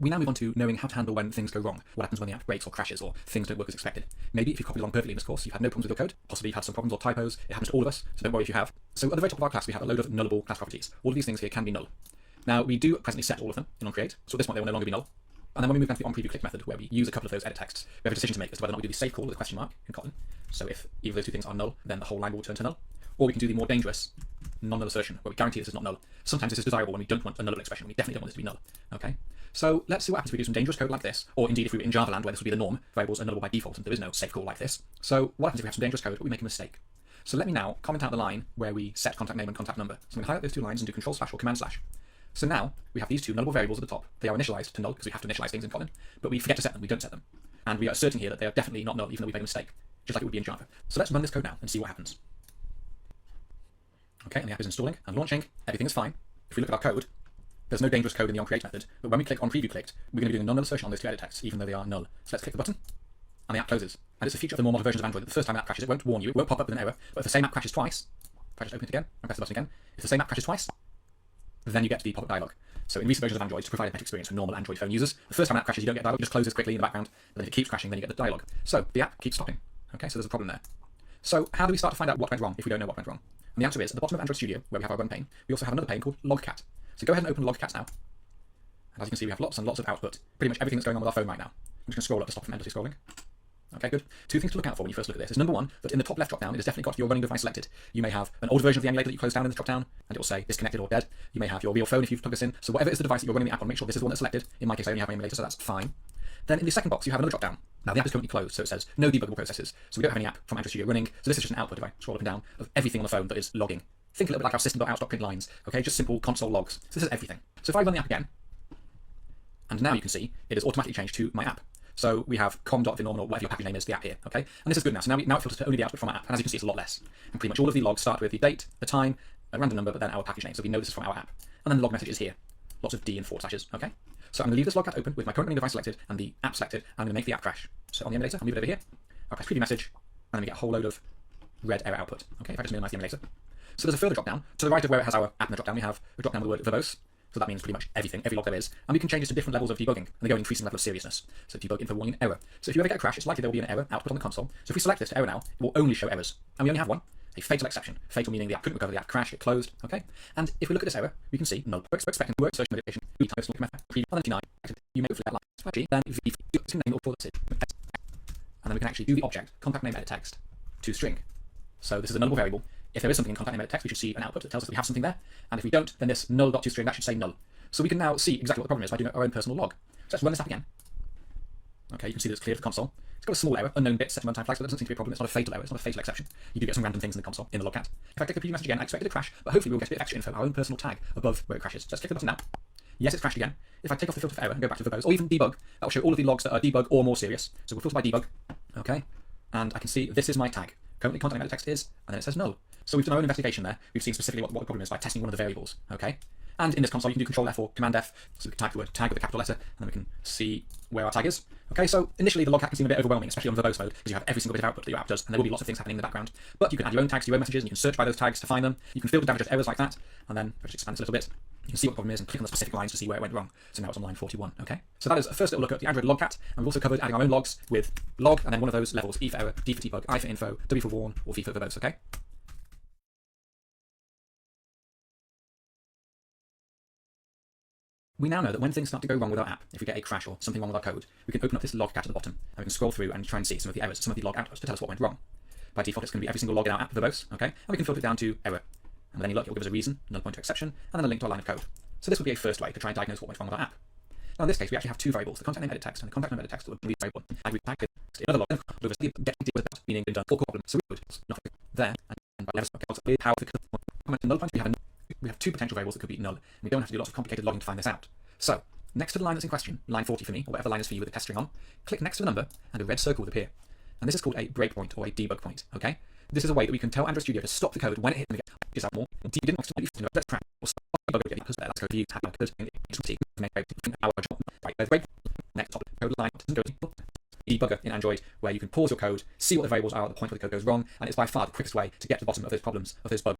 We now move on to knowing how to handle when things go wrong. What happens when the app breaks or crashes or things don't work as expected. Maybe if you've copied along perfectly in this course, you've had no problems with your code. Possibly you've had some problems or typos. It happens to all of us, so don't worry if you have. So at the very top of our class, we have a load of nullable class properties. All of these things here can be null. Now, we do presently set all of them in onCreate, so at this point they will no longer be null. And then when we move down to the onPreviewClick method, where we use a couple of those edit texts, we have a decision to make as to whether or not we do the safe call with a question mark in Kotlin. So if either of those two things are null, then the whole line will return to null. Or we can do the more dangerous non-null assertion, where we guarantee this is not null. Sometimes this is desirable when we don't want a nullable expression. We definitely don't want this to be null. Okay? So let's see what happens if we do some dangerous code like this, or indeed if we were in Java land where this would be the norm, variables are nullable by default and there is no safe call like this. So what happens if we have some dangerous code but we make a mistake? So let me now comment out the line where we set contact name and contact number. So I'm going to highlight those two lines and do Control/ or Command/. So now we have these two nullable variables at the top. They are initialized to null because we have to initialize things in Kotlin, but we forget to set them, we don't set them. And we are asserting here that they are definitely not null even though we made a mistake, just like it would be in Java. So let's run this code now and see what happens. Okay, and the app is installing and launching, everything is fine. If we look at our code, there's no dangerous code in the onCreate method, but when we click onPreviewClicked, we're going to be doing a non-null assertion on those two edit texts, even though they are null. So let's click the button, and the app closes. And it's a feature of the more modern versions of Android that the first time an app crashes, it won't warn you, it won't pop up with an error, but if the same app crashes twice, if I just open it again and press the button again, if the same app crashes twice, then you get the pop-up dialog. So in recent versions of Android, to provide a better experience for normal Android phone users, the first time an app crashes, you don't get dialog, it just closes quickly in the background, and then if it keeps crashing, then you get the dialog. So the app keeps stopping. Okay, so there's a problem there. So how do we start to find out what went wrong if we don't know what went wrong? And the answer is, at the bottom of Android Studio, where we have our run pane, we also have another pane called logcat. So go ahead and open logcat now. And as you can see, we have lots and lots of output. Pretty much everything that's going on with our phone right now. I'm just going to scroll up to stop from endlessly scrolling. Okay, good. Two things to look out for when you first look at this is number one, that in the top left drop-down, it has definitely got your running device selected. You may have an old version of the emulator that you closed down in the drop-down, and it will say disconnected or dead. You may have your real phone if you've plugged this in. So whatever is the device that you're running the app on, make sure this is the one that's selected. In my case, I only have an emulator, so that's fine. Then in the second box, you have another drop-down. Now the app is currently closed, so it says no debuggable processes. So we don't have any app from Android Studio running. So this is just an output, if I scroll up and down, of everything on the phone that is logging. Think a little bit like our system.out.print lines. Okay, just simple console logs. So this is everything. So if I run the app again, and now you can see it has automatically changed to my app. So we have com.vinorm or whatever your package name is, the app here, okay? And this is good now. So now it filters to only the output from our app. And as you can see, it's a lot less. And pretty much all of the logs start with the date, the time, a random number, but then our package name. So we know this is from our app. And then the log message is here. Lots of D and forward slashes, okay? So I'm going to leave this logcat open with my current running device selected and the app selected. I'm going to make the app crash. So on the emulator, I'll move it over here. I'll press preview message, and then we get a whole load of red error output, okay? If I just minimize the emulator. So there's a further drop down. To the right of where it has our app in the drop down, we have a drop down with the word verbose. So that means pretty much everything, every log there is. And we can change this to different levels of debugging, and they go increasing level of seriousness. So debug info warning error. So if you ever get a crash, it's likely there will be an error output on the console. So if we select this to error now, it will only show errors. And we only have one, a fatal exception. Fatal meaning the app couldn't recover, the app crashed, it closed, okay? And if we look at this error, we can see null, expecting work search modification, you may flag line, then name or and then we can actually do the object, contact name edit text, to string. So this is a nullable variable. If there is something in contact name edit text, we should see an output that tells us that we have something there. And if we don't, then this null.toString, that should say null. So we can now see exactly what the problem is by doing our own personal log. So let's run this app again. Okay, you can see that it's clear to the console. It's got a small error, unknown bit, set to runtime flags, but that doesn't seem to be a problem. It's not a fatal error, it's not a fatal exception. You do get some random things in the console, in the logcat. If I click the preview message again, I expect it to crash, but hopefully we'll get a bit of extra info, our own personal tag above where it crashes. So let's click the button now. Yes, it's crashed again. If I take off the filter for error and go back to verbose, or even debug, that will show all of the logs that are debug or more serious. So we'll filter by debug, okay? And I can see this is my tag. Currently contact name edit text is, and then it says null. So we've done our own investigation there. We've seen specifically what the problem is by testing one of the variables, okay? And in this console, you can do Control F or Command F, so we can type the word tag with a capital letter, and then we can see where our tag is. Okay, so initially the logcat can seem a bit overwhelming, especially on verbose mode, because you have every single bit of output that your app does, and there will be lots of things happening in the background. But you can add your own tags to your own messages, and you can search by those tags to find them. You can filter down just errors like that, and then if I just expand this a little bit, you can see what the problem is and click on the specific lines to see where it went wrong. So now it's on line 41, okay? So that is a first little look at the Android logcat, and we've also covered adding our own logs with log, and then one of those levels, E for error, D for debug, I for info, W for warn, or V for verbose, okay? We now know that when things start to go wrong with our app, if we get a crash or something wrong with our code, we can open up this logcat at the bottom, and we can scroll through and try and see some of the errors, some of the log outputs to tell us what went wrong. By default, it's going to be every single log in our app, verbose, okay? And we can filter it down to error. And then you look, it will give us a reason, null pointer exception, and then a link to our line of code. So this would be a first way to try and diagnose what went wrong with our app. Now in this case, we actually have two variables, the contact name edit text and the contact name edit text that would be variable. And we tag it in another log, meaning been done for problem. So we would nothing there, and by levels, okay, how the comment null pointer, we have two potential variables that could be null. And we don't have to do lots of complicated logging to find this out. So next to the line that's in question, line 40 for me, or whatever line is for you with a test string on, click next to the number and a red circle will appear. And this is called a breakpoint or a debug point, okay? This is a way that we can tell Android Studio to stop the code when it hits is that more. Didn't want to let's crash or stop debug again because that's code view tab code our job. Right, there's break next top code line debugger in Android where you can pause your code, see what the variables are at the point where the code goes wrong, and it's by far the quickest way to get to the bottom of those problems, of those bugs.